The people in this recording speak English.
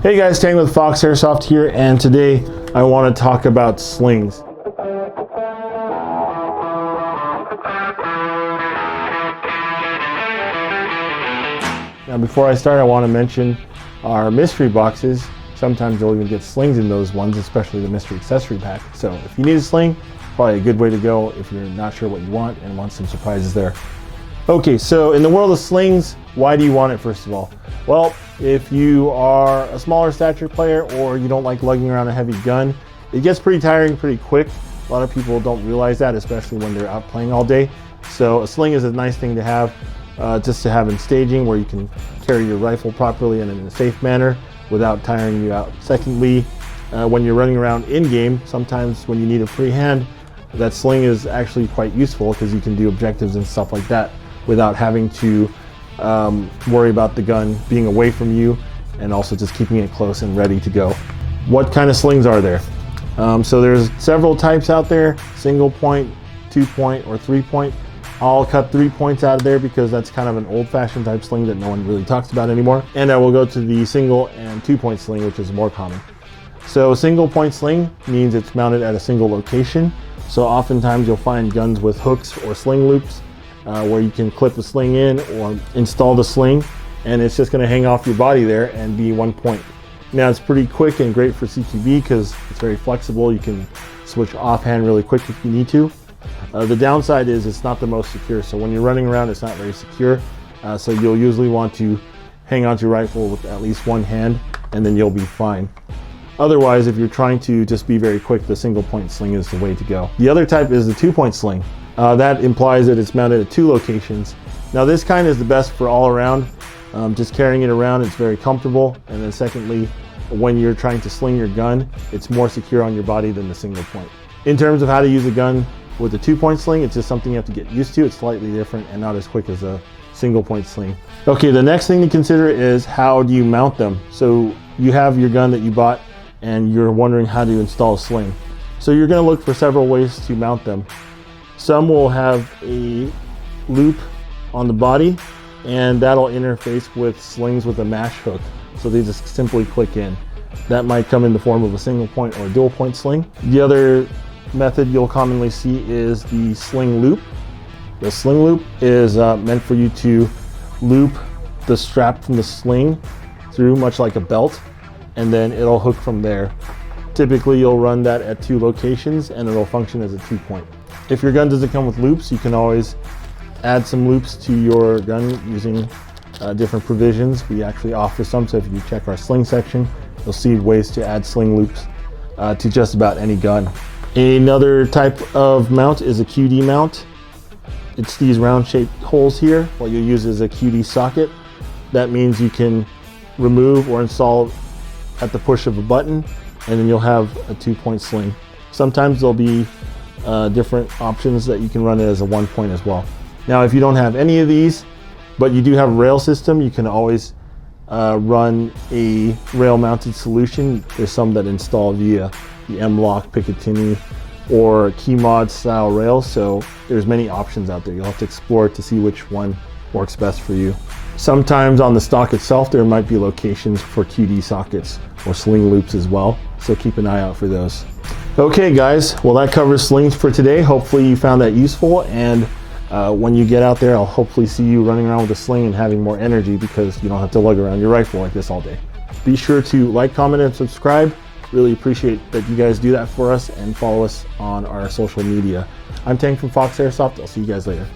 Hey guys, Tang with Fox Airsoft here, and today I want to talk about slings. Now before I start, I want to mention our mystery boxes. Sometimes you'll even get slings in those ones, especially the mystery accessory pack. So if you need a sling, probably a good way to go if you're not sure what you want and want some surprises there. Okay, so in the world of slings, why do you want it first of all? Well, if you are a smaller stature player or you don't like lugging around a heavy gun, it gets pretty tiring pretty quick. A lot of people don't realize that, especially when they're out playing all day. So a sling is a nice thing to have, just to have in staging where you can carry your rifle properly and in a safe manner without tiring you out. Secondly, when you're running around in-game, sometimes when you need a free hand, that sling is actually quite useful because you can do objectives and stuff like that without having to worry about the gun being away from you, and also just keeping it close and ready to go. What kind of slings are there? So there's several types out there: single point, 2-point, or 3-point. I'll cut 3 points out of there because that's kind of an old-fashioned type sling that no one really talks about anymore. And I will go to the single and 2-point sling, which is more common. So single point sling means it's mounted at a single location. So oftentimes you'll find guns with hooks or sling loops where you can clip the sling in or install the sling, and it's just going to hang off your body there and be 1 point. Now it's pretty quick and great for CQB because it's very flexible. You can switch offhand really quick if you need to. The downside is it's not the most secure, so when you're running around it's not very secure, so you'll usually want to hang onto your rifle with at least one hand and then you'll be fine. Otherwise, if you're trying to just be very quick, the single point sling is the way to go. The other type is the 2-point sling. That implies that it's mounted at 2 locations. Now this kind is the best for all around. Just carrying it around, it's very comfortable. And then secondly, when you're trying to sling your gun, it's more secure on your body than the single point. In terms of how to use a gun with a 2-point sling, it's just something you have to get used to. It's slightly different and not as quick as a single point sling. Okay, the next thing to consider is how do you mount them? So you have your gun that you bought and you're wondering how to install a sling. So you're going to look for several ways to mount them. Some will have a loop on the body, and that'll interface with slings with a mash hook. So they just simply click in. That might come in the form of a single point or a dual point sling. The other method you'll commonly see is the sling loop. The sling loop is meant for you to loop the strap from the sling through, much like a belt, and then it'll hook from there. Typically you'll run that at 2 locations and it'll function as a 2-point. If your gun doesn't come with loops, you can always add some loops to your gun using different provisions. We actually offer some, so if you check our sling section, you'll see ways to add sling loops to just about any gun. Another type of mount is a QD mount. It's these round shaped holes here. What you'll use is a QD socket. That means you can remove or install at the push of a button, and then you'll have a 2-point sling. Sometimes there'll be different options that you can run it as a 1-point as well. Now if you don't have any of these, but you do have a rail system, you can always run a rail mounted solution. There's some that install via the M-Lock, Picatinny, or Keymod style rails, so there's many options out there. You'll have to explore to see which one works best for you. Sometimes on the stock itself there might be locations for QD sockets or sling loops as well, so keep an eye out for those. Okay guys, well that covers slings for today. Hopefully you found that useful, and when you get out there I'll hopefully see you running around with a sling and having more energy because you don't have to lug around your rifle like this all day. Be sure to like, comment, and subscribe. Really appreciate that you guys do that for us, and follow us on our social media. I'm Tang from Fox Airsoft. I'll see you guys later.